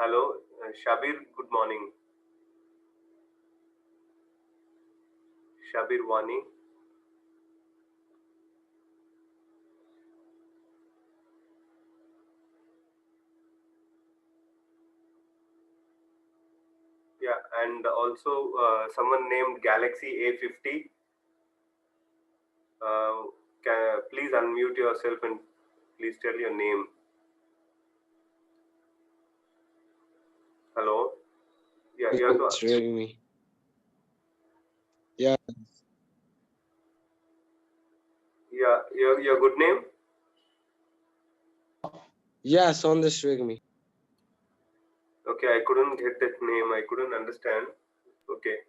Hello, Shabir, good morning. Shabir Wani. Yeah, and also someone named Galaxy A50. Please unmute yourself and please tell your name. Hello. Yeah, you have to. It's really me. Yeah. Yeah, your good name. Yeah, Sandesh Regmi. Okay, I couldn't get that name. I couldn't understand. Okay.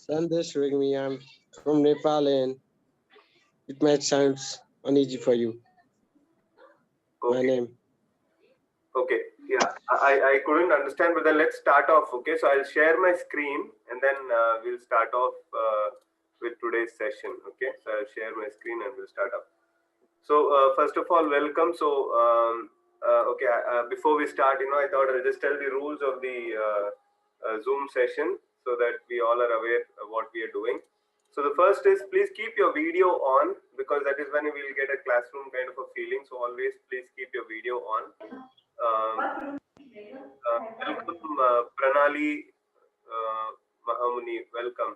Sandesh Regmi. I'm from Nepal and it might sound uneasy for you. My Okay. name. Okay. Yeah, I couldn't understand, but then let's start off. Okay, so I'll share my screen and then we'll start off with today's session. Okay, so I'll share my screen and we'll start off. So first of all, welcome. So okay, before we start, I thought I'll just tell the rules of the Zoom session so that we all are aware of what we are doing. So the first is please keep your video on because that is when we will get a classroom kind of a feeling. So always please keep your video on. Welcome, Pranali Mahamuni. Welcome.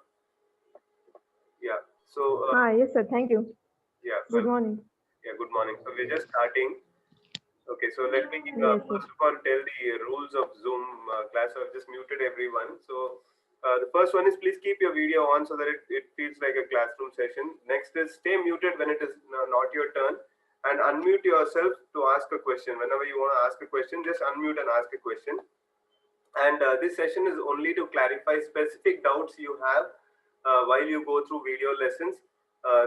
Yeah. So Yes, sir. Thank you. yeah. Good morning. Yeah. Good morning. So we're just starting. Okay, so let me Yes, first sir. of all tell the rules of Zoom class. I've just muted everyone. So the first one is please keep your video on so that it feels like a classroom session. Next is stay muted when it is not your turn and unmute yourself to ask a question. Whenever you want to ask a question, just unmute and ask a question. And this session is only to clarify specific doubts you have while you go through video lessons.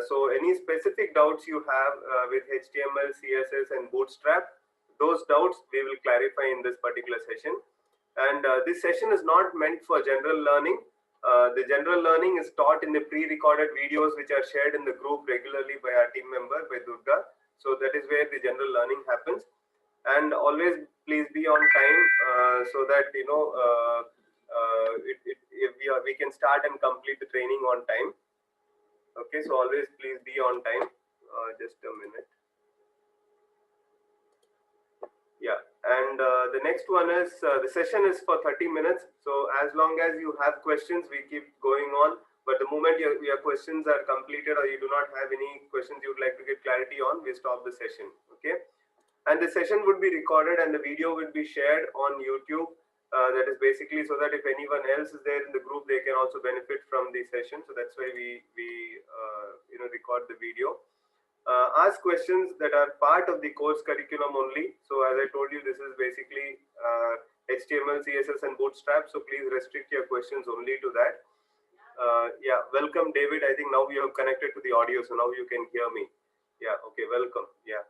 So any specific doubts you have with HTML, CSS and Bootstrap, those doubts we will clarify in this particular session. And this session is not meant for general learning. The general learning is taught in the pre-recorded videos which are shared in the group regularly by our team member, by Durga. So that is where the general learning happens. And always please be on time so that we can start and complete the training on time. Okay, so always please be on time. Just a minute. Yeah, and the next one is the session is for 30 minutes. So as long as you have questions, we keep going on. But the moment your questions are completed or you do not have any questions you would like to get clarity on, we stop the session. Okay. And the session would be recorded and the video will be shared on YouTube. That is basically so that if anyone else is there in the group, they can also benefit from the session. So that's why we record the video. Ask questions that are part of the course curriculum only. So as I told you, this is basically HTML, CSS and Bootstrap. So please restrict your questions only to that. Yeah, welcome David. I think now you have connected to the audio, so now you can hear me. Yeah, okay, welcome. Yeah.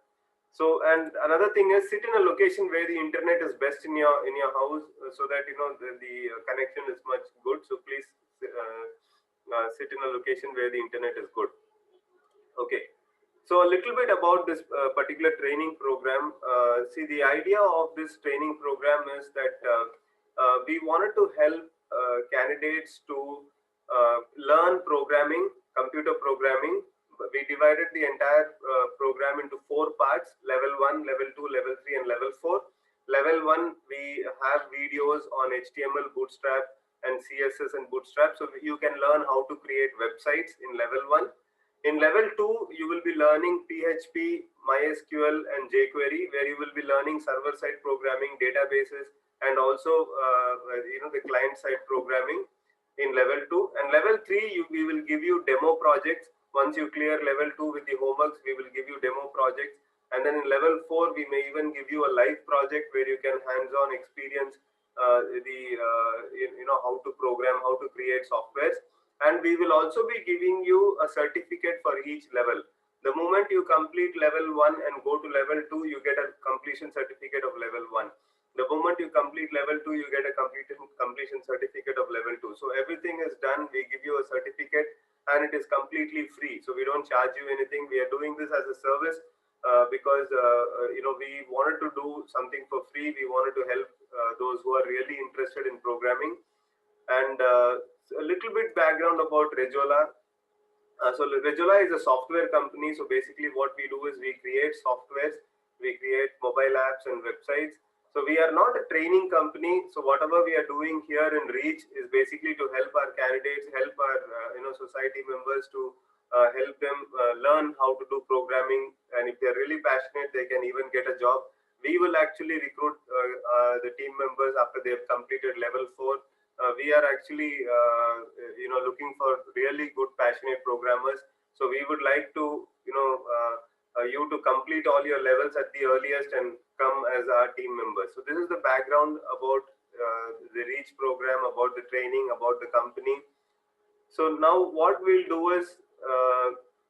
So and another thing is sit in a location where the internet is best in your house, so that the connection is much good. So please sit in a location where the internet is good. Okay. So a little bit about this particular training program. See, the idea of this training program is that we wanted to help candidates to learn programming, computer programming. We divided the entire program into 4 parts: level 1, level 2, level 3 and level 4. Level 1, we have videos on HTML, Bootstrap and CSS and Bootstrap. So you can learn how to create websites in level 1. In level 2, you will be learning PHP, MySQL and jQuery, where you will be learning server-side programming, databases, and also the client-side programming in level 2. And level 3, we will give you demo projects. Once you clear level 2 with the homeworks, we will give you demo projects. And then in level 4, we may even give you a live project where you can hands-on experience how to program, how to create softwares. And we will also be giving you a certificate for each level. The moment you complete level 1 and go to level 2, you get a completion certificate of level 1. The moment you complete level 2, you get a completion certificate of level 2. So everything is done. We give you a certificate and it is completely free. So we don't charge you anything. We are doing this as a service because we wanted to do something for free. We wanted to help those who are really interested in programming. And a little bit background about Rejola. So Rejola is a software company. So basically what we do is we create softwares, we create mobile apps and websites. So we are not a training company. So whatever we are doing here in Reach is basically to help our candidates, help our society members to help them learn how to do programming. And if they're really passionate, they can even get a job. We will actually recruit the team members after they've completed level 4. We are actually looking for really good passionate programmers. So we would like to you to complete all your levels at the earliest and come as our team members. So this is the background about the Reach program, about the training, about the company. So now what we'll do is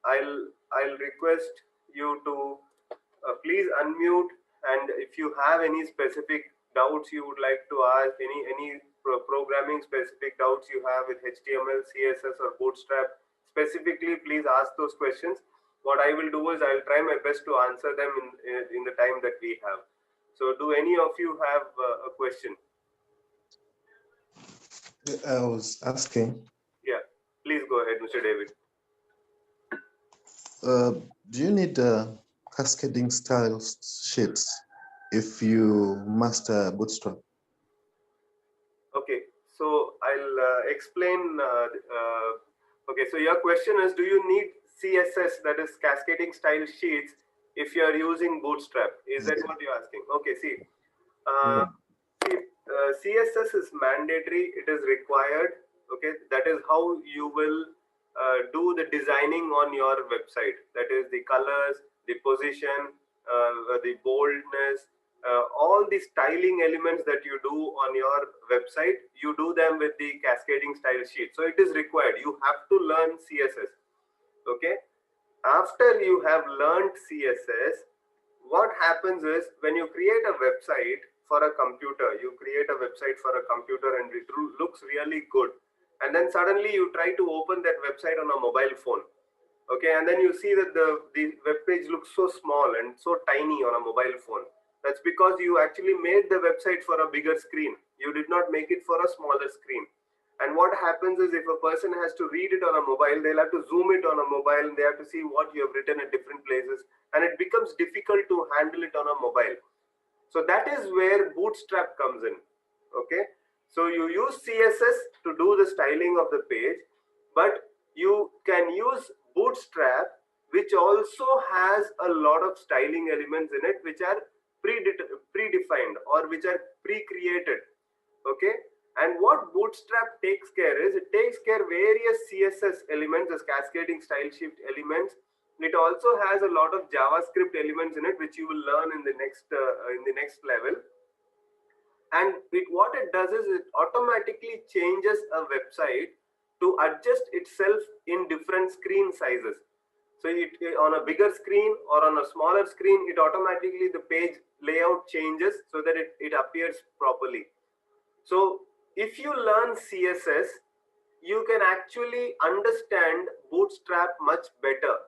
I'll request you to please unmute, and if you have any specific doubts you would like to ask, any programming specific doubts you have with HTML, CSS or Bootstrap specifically, please ask those questions. What I will do is I'll try my best to answer them in the time that we have. So do any of you have a question? I was asking. Yeah, please go ahead, Mr. David. Do you need cascading style sheets if you master Bootstrap? Okay, so I'll explain. Okay, so your question is, do you need CSS, that is cascading style sheets, if you are using Bootstrap? Is that what you're asking? Okay, see, CSS is mandatory. It is required. Okay, that is how you will do the designing on your website. That is the colors, the position, the boldness, all the styling elements that you do on your website, you do them with the cascading style sheet. So it is required. You have to learn CSS. Okay. After you have learned CSS, what happens is when you create a website for a computer, you create a website for a computer and it looks really good. And then suddenly you try to open that website on a mobile phone. Okay, and then you see that the web page looks so small and so tiny on a mobile phone. That's because you actually made the website for a bigger screen. You did not make it for a smaller screen. And what happens is if a person has to read it on a mobile, they'll have to zoom it on a mobile and they have to see what you have written at different places. And it becomes difficult to handle it on a mobile. So that is where Bootstrap comes in. Okay. So you use CSS to do the styling of the page, but you can use Bootstrap, which also has a lot of styling elements in it, which are predefined or which are pre-created. Okay. And what Bootstrap takes care is, it takes care various CSS elements as cascading style shift elements. It also has a lot of JavaScript elements in it, which you will learn in the next level. And what it does is it automatically changes a website to adjust itself in different screen sizes. So on a bigger screen or on a smaller screen, it automatically, the page layout changes so that it appears properly. So if you learn CSS, you can actually understand Bootstrap much better.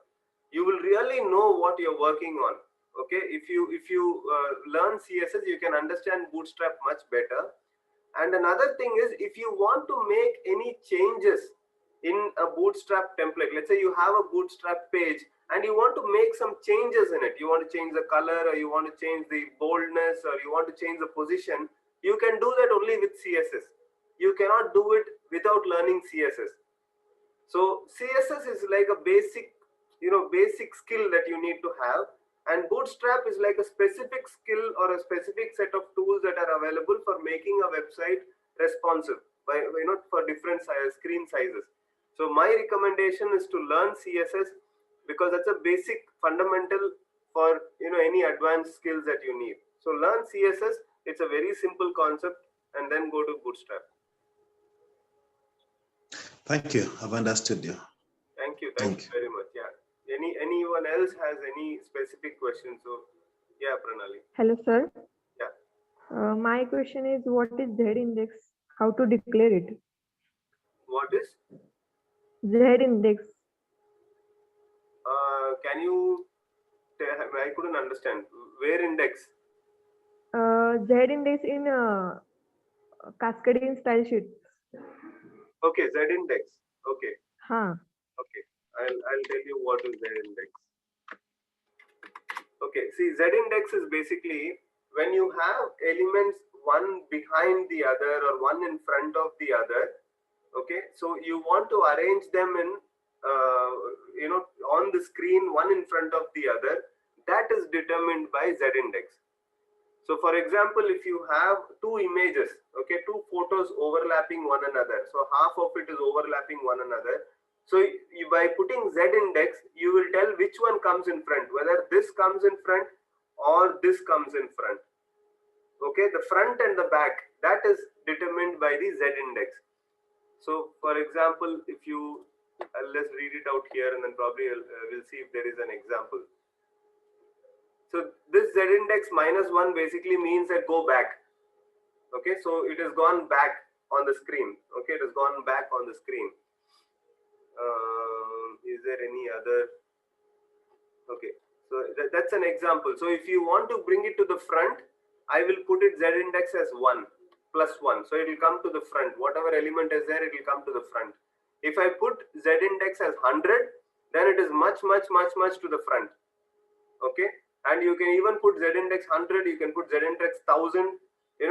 You will really know what you're working on. Okay, if you learn CSS, you can understand Bootstrap much better. And another thing is, if you want to make any changes in a Bootstrap template, let's say you have a Bootstrap page and you want to make some changes in it, you want to change the color, or you want to change the boldness, or you want to change the position, you can do that only with CSS. You cannot do it without learning CSS. So CSS is like a basic skill that you need to have, and Bootstrap is like a specific skill or a specific set of tools that are available for making a website responsive for different screen sizes. So my recommendation is to learn CSS, because that's a basic fundamental for any advanced skills that you need. So learn CSS. It's a very simple concept, and then go to Bootstrap. Thank you. I've understood you. Thank you very much. Yeah. Anyone else has any specific questions? So yeah, Pranali. Hello, sir. Yeah. My question is, what is Z index? How to declare it? What is Z index? can you I couldn't understand. Where index? Z index in cascading style sheet. Okay, Z index. Okay, Huh. okay. I'll tell you what is Z index. Okay, see, Z index is basically when you have elements one behind the other or one in front of the other. Okay, so you want to arrange them in, on the screen, one in front of the other. That is determined by Z index. So for example, if you have two images, okay, two photos overlapping one another, so half of it is overlapping one another. So by putting Z index, you will tell which one comes in front, whether this comes in front or this comes in front. Okay, the front and the back, that is determined by the Z index. So for example, if you, let's read it out here and then probably we'll see if there is an example. So this Z index -1 basically means that go back. Okay, so it has gone back on the screen. Okay, it has gone back on the screen. Is there any other? Okay, so that's an example. So if you want to bring it to the front, I will put it Z index as 1 plus 1. So it will come to the front. Whatever element is there, it will come to the front. If I put Z index as 100, then it is much to the front. Okay, and you can even put Z index 100, you can put Z index 1000,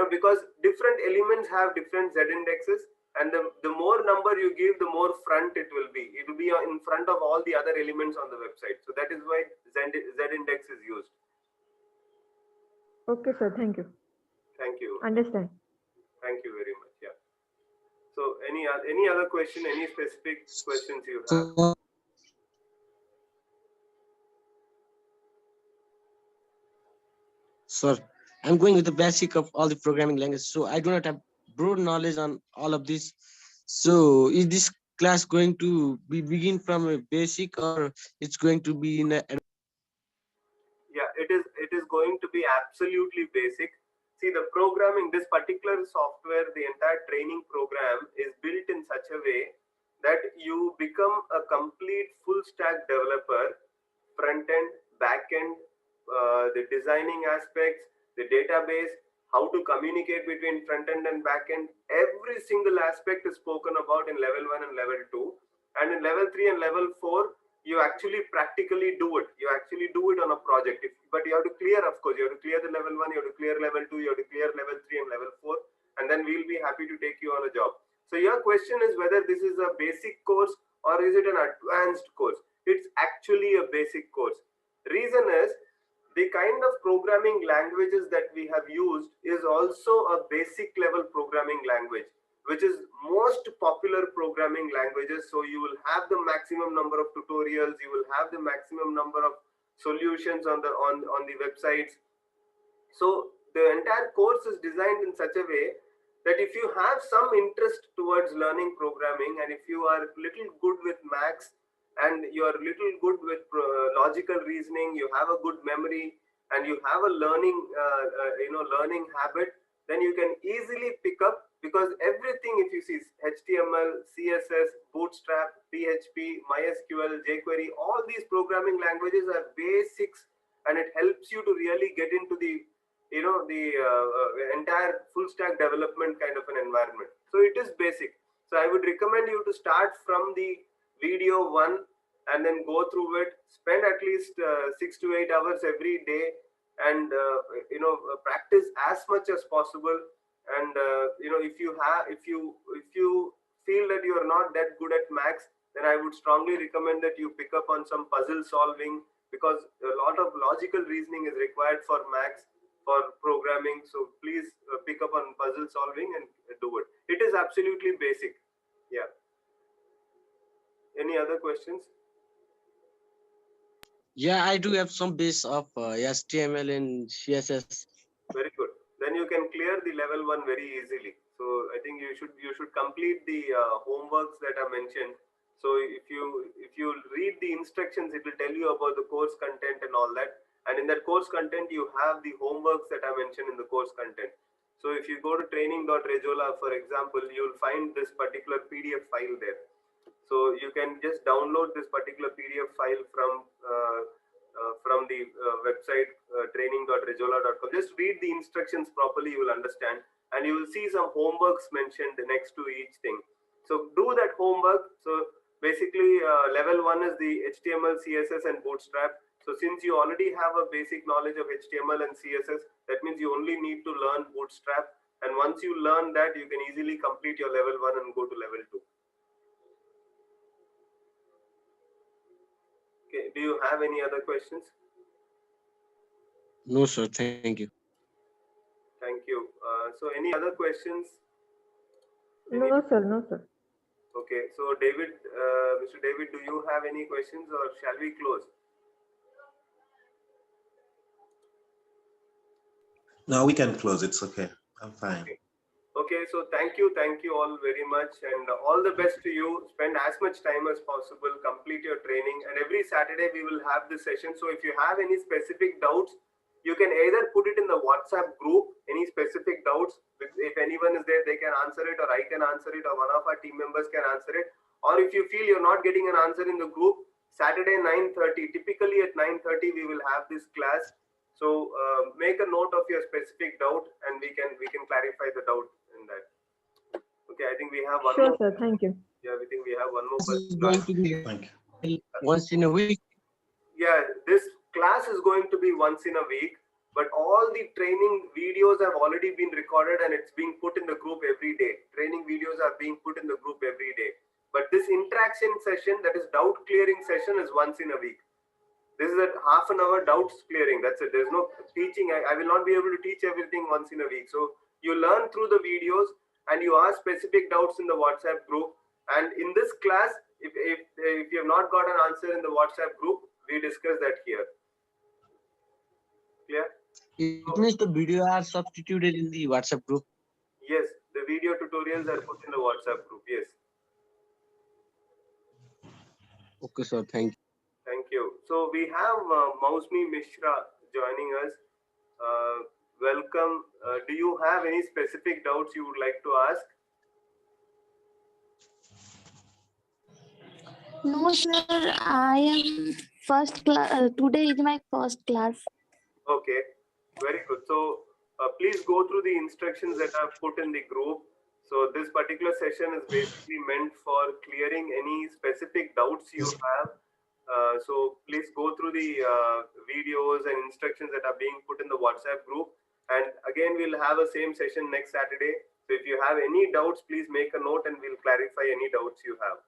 because different elements have different Z indexes, and the more number you give, the more front it will be. It will be in front of all the other elements on the website. So that is why Z index is used. Okay, sir. Thank you. Thank you. Understand. Thank you very much. Yeah. So any other question, any specific questions you have? Sir, I'm going with the basic of all the programming language, so I do not have broad knowledge on all of this. So is this class going to be begin from a basic, or it's going to be in a? Yeah, it is going to be absolutely basic. See, the programming, this particular software, the entire training program is built in such a way that you become a complete full stack developer, front end, back end, the designing aspects, the database, how to communicate between front end and back end. Every single aspect is spoken about in level 1 and level 2. And in level 3 and level 4, you actually practically do it. You actually do it on a project. But you have to clear, of course, you have to clear the level 1, you have to clear level 2, you have to clear level 3 and level 4. And then we'll be happy to take you on a job. So your question is whether this is a basic course or is it an advanced course? It's actually a basic course. Reason is, the kind of programming languages that we have used is also a basic level programming language, which is most popular programming languages. So you will have the maximum number of tutorials, you will have the maximum number of solutions on the websites. So the entire course is designed in such a way that if you have some interest towards learning programming, and if you are little good with maths, and you are little good with logical reasoning, you have a good memory, and you have a learning habit, then you can easily pick up, because everything, if you see HTML, CSS, Bootstrap, PHP, MySQL, jQuery, all these programming languages are basics, and it helps you to really get into the entire full stack development kind of an environment. So it is basic. So I would recommend you to start from the video 1 and then go through it, spend at least 6 to 8 hours every day, and practice as much as possible. And if you feel that you are not that good at maths, then I would strongly recommend that you pick up on some puzzle solving, because a lot of logical reasoning is required for maths, for programming. So please pick up on puzzle solving and do it. It is absolutely basic. Yeah. Any other questions? Yeah, I do have some base of HTML and CSS. Very good. Then you can clear the level 1 very easily. So I think you should complete the homeworks that are mentioned. So if you read the instructions, it will tell you about the course content and all that. And in that course content, you have the homeworks that are mentioned in the course content. So if you go to training.rejola, for example, you'll find this particular PDF file there. So you can just download this particular PDF file from from the website training.rejola.com. Just read the instructions properly, you will understand, and you will see some homeworks mentioned next to each thing. So do that homework. So basically, level 1 is the HTML, CSS, and Bootstrap. So since you already have a basic knowledge of HTML and CSS, that means you only need to learn Bootstrap. And once you learn that, you can easily complete your level 1 and go to level 2. Okay, do you have any other questions? No, sir. Thank you. Thank you. So any other questions? No, sir. No, sir. Okay, so David, Mr. David, do you have any questions or shall we close? No, we can close. It's okay. I'm fine. Okay. Okay, so thank you all very much, and all the best to you. Spend as much time as possible, complete your training, and every Saturday we will have this session. So if you have any specific doubts, you can either put it in the WhatsApp group, any specific doubts. If anyone is there, they can answer it, or I can answer it, or one of our team members can answer it. Or if you feel you're not getting an answer in the group, Saturday 9:30, typically at 9:30 we will have this class. So make a note of your specific doubt, and we can clarify the doubt in that. Okay, I think we have one Sure, more. sir. Thank you. Yeah, we think we have one more This is person. going to be Thank you. once in a week. Yeah, this class is going to be once in a week, but all the training videos have already been recorded and it's being put in the group every day. Training videos are being put in the group every day. But this interaction session, that is doubt clearing session, is once in a week. This is a half an hour doubts clearing. That's it. There's no teaching. I will not be able to teach everything once in a week. So you learn through the videos and you ask specific doubts in the WhatsApp group. And in this class, if you have not got an answer in the WhatsApp group, we discuss that here. Clear? It means the video are substituted in the WhatsApp group. Yes, the video tutorials are put in the WhatsApp group. Yes. Okay, sir. Thank you. Thank you. So we have Mausmi Mishra joining us. Welcome. Do you have any specific doubts you would like to ask? No, sir. I am first class. Today is my first class. Okay, very good. So please go through the instructions that are put in the group. So this particular session is basically meant for clearing any specific doubts you have. So please go through the videos and instructions that are being put in the WhatsApp group. And again, we'll have a same session next Saturday. So if you have any doubts, please make a note and we'll clarify any doubts you have.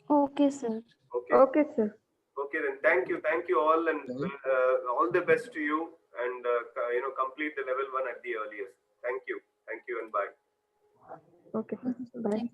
Okay, sir. Okay. Okay, sir. Okay, then thank you all, and all the best to you, and complete the level 1 at the earliest. Thank you, and bye. Okay, sir. Bye.